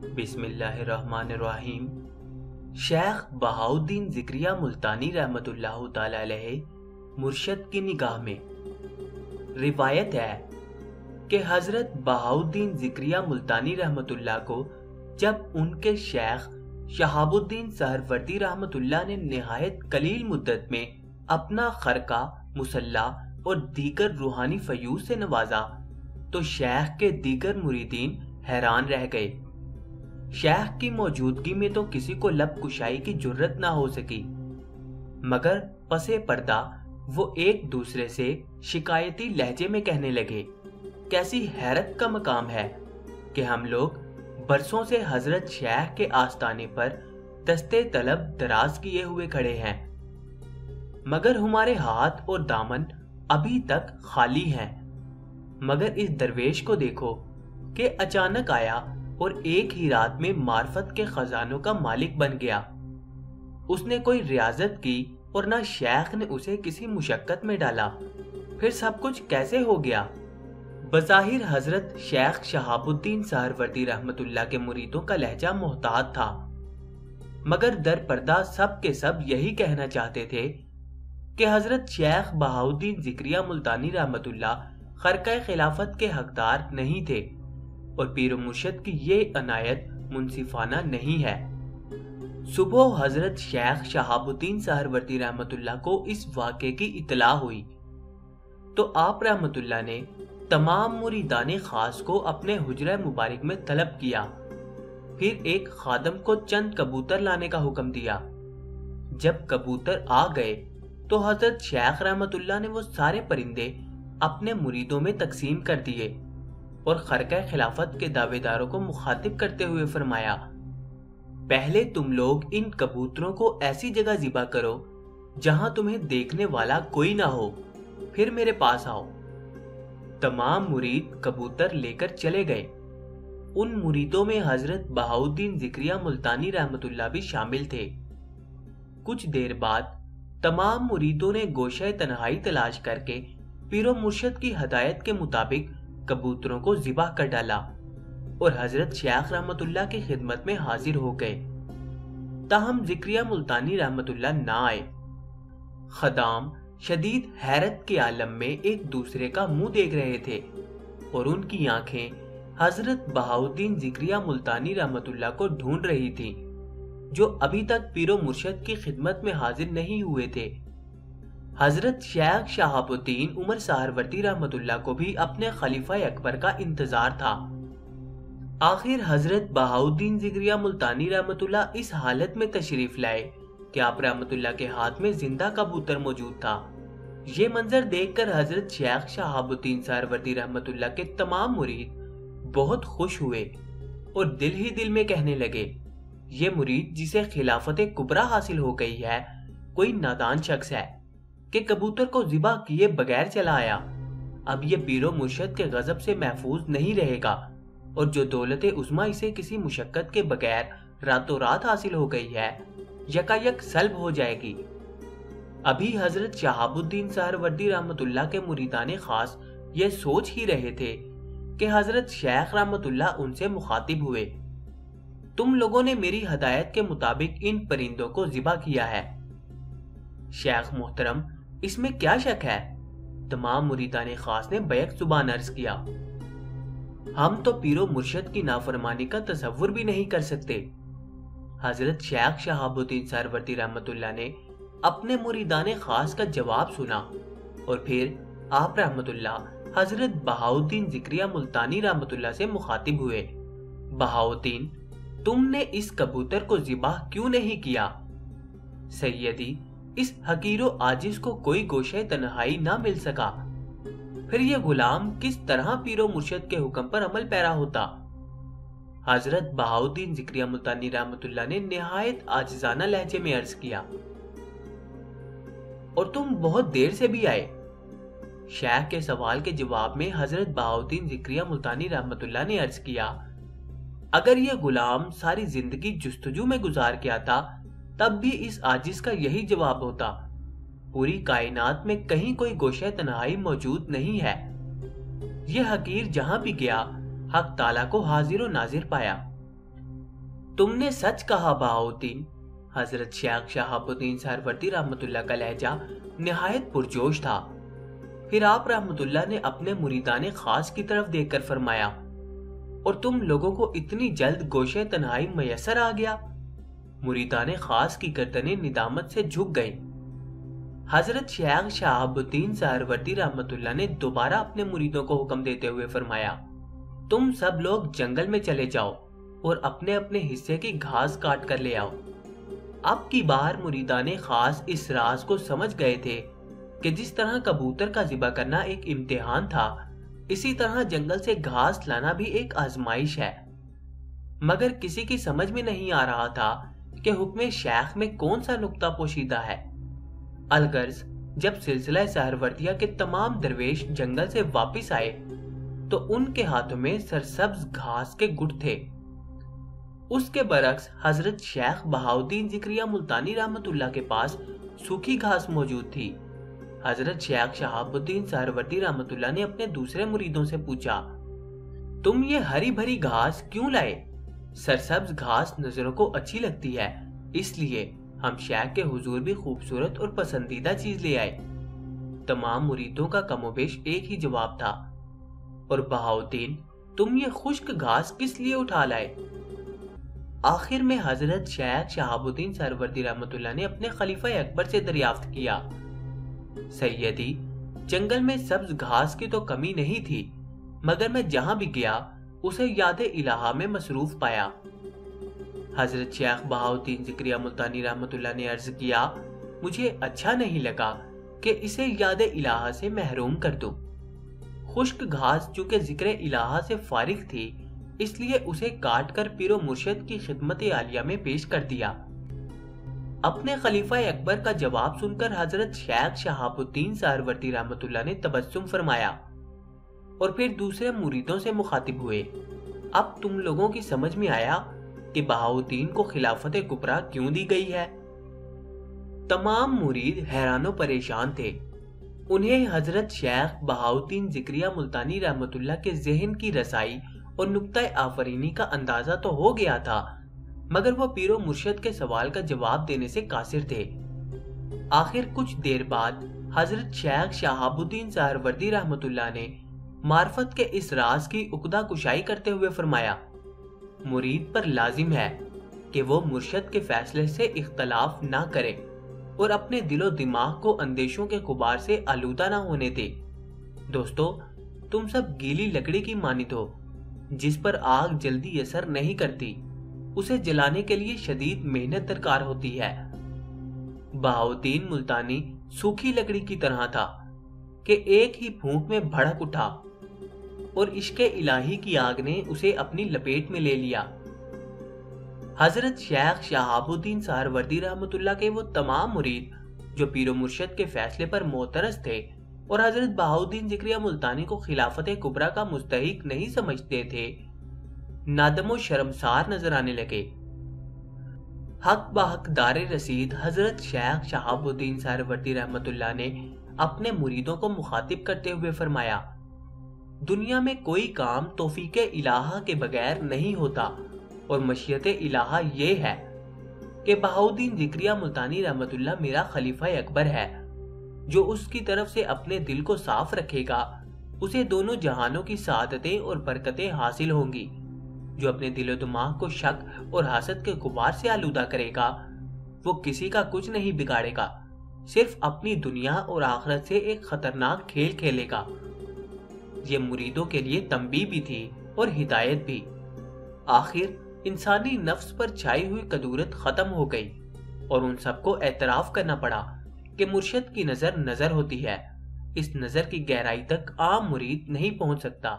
بسم اللہ الرحمن الرحیم۔ شیخ بہاؤالدین ذکریہ ملتانی رحمت اللہ تعالی علیہ مرشد کی نگاہ میں روایت ہے کہ حضرت بہاؤالدین ذکریہ ملتانی رحمت اللہ کو جب ان کے شیخ شہاب الدین سہروردی رحمت اللہ نے نہایت قلیل مدت میں اپنا خرقہ، مصلی اور دیگر روحانی فیوض سے نوازا تو شیخ کے دیگر مریدین حیران رہ گئے۔ شیخ کی موجودگی میں تو کسی کو لب کشائی کی جرت نہ ہو سکی، مگر پس پردہ وہ ایک دوسرے سے شکایتی لہجے میں کہنے لگے، کیسی حیرت کا مقام ہے کہ ہم لوگ برسوں سے حضرت شیخ کے آستانے پر دستے طلب دراز کیے ہوئے کھڑے ہیں، مگر ہمارے ہاتھ اور دامن ابھی تک خالی ہیں۔ مگر اس درویش کو دیکھو کہ اچانک آیا اور ایک ہی رات میں معرفت کے خزانوں کا مالک بن گیا۔ اس نے کوئی ریاضت کی اور نہ شیخ نے اسے کسی مشقت میں ڈالا، پھر سب کچھ کیسے ہو گیا؟ بظاہر حضرت شیخ شہاب الدین سہروردی رحمت اللہ کے مریدوں کا لہجہ محتاط تھا، مگر در پردہ سب کے سب یہی کہنا چاہتے تھے کہ حضرت شیخ بہاؤالدین ذکریہ ملتانی رحمت اللہ خرقہ خلافت کے حقدار نہیں تھے، اور پیر و مرشد کی یہ عنایت منصفانہ نہیں ہے۔ صبح حضرت شیخ شہاب الدین سہروردی رحمت اللہ کو اس واقعے کی اطلاع ہوئی تو آپ رحمت اللہ نے تمام مریدان خاص کو اپنے حجرہ مبارک میں طلب کیا، پھر ایک خادم کو چند کبوتر لانے کا حکم دیا۔ جب کبوتر آ گئے تو حضرت شیخ رحمت اللہ نے وہ سارے پرندے اپنے مریدوں میں تقسیم کر دیے اور خرقہ خلافت کے دعوے داروں کو مخاطب کرتے ہوئے فرمایا، پہلے تم لوگ ان کبوتروں کو ایسی جگہ ذبح کرو جہاں تمہیں دیکھنے والا کوئی نہ ہو، پھر میرے پاس آؤ۔ تمام مرید کبوتر لے کر چلے گئے۔ ان مریدوں میں حضرت بہاؤالدین ذکریہ ملتانی رحمت اللہ بھی شامل تھے۔ کچھ دیر بعد تمام مریدوں نے گوشہ تنہائی تلاش کر کے پیر و مرشد کی ہدایت کے مطابق کبوتروں کو ذبح کر ڈالا اور حضرت شیخ رحمت اللہ کی خدمت میں حاضر ہو گئے۔ تاہم ذکریہ ملتانی رحمت اللہ نہ آئے۔ خدام شدید حیرت کے عالم میں ایک دوسرے کا منہ دیکھ رہے تھے اور ان کی آنکھیں حضرت بہاؤالدین ذکریہ ملتانی رحمت اللہ کو ڈھونڈ رہی تھیں، جو ابھی تک پیر و مرشد کی خدمت میں حاضر نہیں ہوئے تھے۔ حضرت شیخ شہاب الدین عمر سہروردی رحمت اللہ کو بھی اپنے خلیفہ اکبر کا انتظار تھا۔ آخر حضرت بہاؤالدین ذکریہ ملتانی رحمت اللہ اس حالت میں تشریف لائے کہ آپ رحمت اللہ کے ہاتھ میں زندہ کبوتر موجود تھا۔ یہ منظر دیکھ کر حضرت شیخ شہاب الدین سہروردی رحمت اللہ کے تمام مرید بہت خوش ہوئے اور دل ہی دل میں کہنے لگے، یہ مرید جسے خلافت کبریٰ حاصل ہو گئی ہے کوئی نادان شخص ہے کہ کبوتر کو ذبح کیے بغیر چلا آیا۔ اب یہ پیر و مرشد کے غضب سے محفوظ نہیں رہے گا، اور جو دولت عظمیٰ اسے کسی مشقت کے بغیر راتوں رات حاصل ہو گئی ہے یکایک سلب ہو جائے گی۔ ابھی حضرت شہاب الدین سہروردی رحمت اللہ کے مریدان خاص یہ سوچ ہی رہے تھے کہ حضرت شیخ رحمت اللہ ان سے مخاطب ہوئے، تم لوگوں نے میری ہدایت کے مطابق ان پرندوں کو ذبح کیا ہے۔ شیخ محترم، اس میں کیا شک ہے؟ تمام مریدان خاص نے بیک زبان عرض کیا، ہم تو پیر و مرشد کی نافرمانی کا تصور بھی نہیں کر سکتے۔ حضرت شیخ شہاب الدین سہروردی رحمت اللہ نے اپنے مریدان خاص کا جواب سنا اور پھر آپ رحمت اللہ حضرت بہاؤالدین ذکریہ ملتانی رحمت اللہ سے مخاطب ہوئے، بہاؤالدین، تم نے اس کبوتر کو ذبح کیوں نہیں کیا؟ سیدی، اس حقیر و عاجز کو کوئی گوشہ تنہائی نہ مل سکا، پھر یہ غلام کس طرح پیر و مرشد کے حکم پر عمل پیرا ہوتا؟ حضرت بہاؤالدین ذکریہ ملتانی رحمت اللہ نے نہایت عاجزانہ لہجے میں عرض کیا، اور تم بہت دیر سے بھی آئے۔ شیخ کے سوال کے جواب میں حضرت بہاؤالدین ذکریہ ملتانی رحمت اللہ نے عرض کیا، اگر یہ غلام ساری زندگی جستجو میں گزار کے آتا تب بھی اس عاجز کا یہی جواب ہوتا، پوری کائنات میں کہیں کوئی گوشہ تنہائی موجود نہیں ہے۔ یہ حقیر جہاں بھی گیا حق تعالیٰ کو حاضر و ناظر پایا۔ تم نے سچ کہا بہاؤدین۔ حضرت شیخ شہاب الدین سہروردی رحمت اللہ کا لہجہ نہایت پرجوش تھا۔ پھر آپ رحمت اللہ نے اپنے مریدان خاص کی طرف دیکھ کر فرمایا، اور تم لوگوں کو اتنی جلد گوشے تنہائی میسر آ گیا؟ مریدان خاص کی گردنیں ندامت سے جھک گئیں۔ حضرت شیخ شہاب الدین سہروردی رحمت اللہ نے دوبارہ اپنے مریدوں کو حکم دیتے ہوئے فرمایا، تم سب لوگ جنگل میں چلے جاؤ اور اپنے اپنے حصے کی گھاس کاٹ کر لے آؤ۔ اب کی بار مریدان خاص اس راز کو سمجھ گئے تھے کہ جس طرح کبوتر کا ذبح کرنا ایک امتحان تھا، اسی طرح جنگل سے گھاس لانا بھی ایک آزمائش ہے۔ مگر کسی کی سمجھ میں نہیں آ رہا تھا کہ حکم شیخ میں کون سا نقطہ پوشیدہ ہے۔ الغرض جب سلسلہ سہروردیہ کے تمام درویش جنگل سے واپس آئے تو ان کے ہاتھوں میں سرسبز گھاس کے گٹ تھے۔ اس کے برعکس حضرت شیخ بہاؤدین ذکریہ ملتانی رحمت اللہ کے پاس سوکھی گھاس موجود تھی۔ حضرت شیخ شہاب الدین سہروردی رحمت اللہ نے اپنے دوسرے مریدوں سے پوچھا، تم یہ ہری بھری گھاس کیوں لائے؟ سرسبز گھاس نظروں کو اچھی لگتی ہے، اس لیے ہم شیخ کے حضور بھی خوبصورت اور پسندیدہ چیز لے آئے۔ تمام مریدوں کا کم و بیش ایک ہی جواب تھا، اور بہاؤدین تم یہ خشک گھاس کس لیے اٹھا لائے؟ آخر میں حضرت شیخ شہاب الدین سہروردی رحمت اللہ نے اپنے خلیفہ اکبر سے دریافت کیا، سیدی جنگل میں سبز گھاس کی تو کمی نہیں تھی، مگر میں جہاں بھی گیا اسے یاد الہہ میں مصروف پایا۔ حضرت شیخ بہاؤدین ذکریہ ملتانی رحمت اللہ نے عرض کیا، مجھے اچھا نہیں لگا کہ اسے یاد الہہ سے محروم کر دوں۔ خشک گھاس چونکہ ذکر الہہ سے فارغ تھی، اس لیے اسے کاٹ کر پیر و مرشد کی خدمت عالیہ میں پیش کر دیا۔ اپنے خلیفہ اکبر کا جواب سن کر حضرت شیخ شہاب الدین سہروردی رحمت اللہ نے تبسم فرمایا اور پھر دوسرے مریدوں سے مخاطب ہوئے، اب تم لوگوں کی سمجھ میں آیا کہ بہاؤدین کو خلافت کبریٰ کیوں دی گئی ہے؟ تمام مرید حیران و پریشان تھے۔ انہیں حضرت شیخ بہاؤدین ذکریہ ملتانی رحمت اللہ کے ذہن کی رسائی اور نقطہ آفرینی کا اندازہ تو ہو گیا تھا، مگر وہ پیر و مرشد کے سوال کا جواب دینے سے قاصر تھے۔ آخر کچھ دیر بعد حضرت شیخ شہاب الدین سہروردی رحمت اللہ نے معرفت کے اس راز کی عقدہ کشائی کرتے ہوئے فرمایا، مرید پر لازم ہے کہ وہ مرشد کے فیصلے سے اختلاف نہ کرے اور اپنے دل و دماغ کو اندیشوں کے غبار سے آلودہ نہ ہونے دے۔ دوستو، تم سب گیلی لکڑی کی مانند ہو، جس پر آگ جلدی اثر نہیں کرتی، اسے جلانے کے لیے شدید محنت درکار ہوتی ہے۔ بہاؤدین ملتانی سوکھی لکڑی کی طرح تھا کہ ایک ہی پھونک میں بھڑک اٹھا اور عشق الہی کی آگ نے اسے اپنی لپیٹ میں لے لیا۔ حضرت شیخ شہاب الدین سہروردی رحمت اللہ کے وہ تمام مرید جو پیر و مرشد کے فیصلے پر معترض تھے اور حضرت بہاؤدین ذکریہ ملتانی کو خلافت کبریٰ کا مستحق نہیں سمجھتے تھے، نادم و شرمسار نظر آنے لگے۔ حق بحق دار رسید حضرت شیخ شہاب الدین سہروردی رحمت اللہ نے اپنے مریدوں کو مخاطب کرتے ہوئے فرمایا، دنیا میں کوئی کام توفیق الہہ کے بغیر نہیں ہوتا، اور مشیت الہہ یہ ہے کہ بہاؤدین ذکریہ ملتانی رحمت اللہ میرا خلیفہ اکبر ہے۔ جو اس کی طرف سے اپنے دل کو صاف رکھے گا، اسے دونوں جہانوں کی سعادتیں اور برکتیں حاصل ہوں گی۔ جو اپنے دل و دماغ کو شک اور حسد کے غبار سے آلودہ کرے گا، وہ کسی کا کچھ نہیں بگاڑے گا، صرف اپنی دنیا اور آخرت سے ایک خطرناک کھیل کھیلے گا۔ یہ مریدوں کے لیے تنبیہ بھی تھی اور ہدایت بھی۔ آخر انسانی نفس پر چھائی ہوئی کدورت ختم ہو گئی اور ان سب کو اعتراف کرنا پڑا کہ مرشد کی نظر نظر ہوتی ہے، اس نظر کی گہرائی تک عام مرید نہیں پہنچ سکتا۔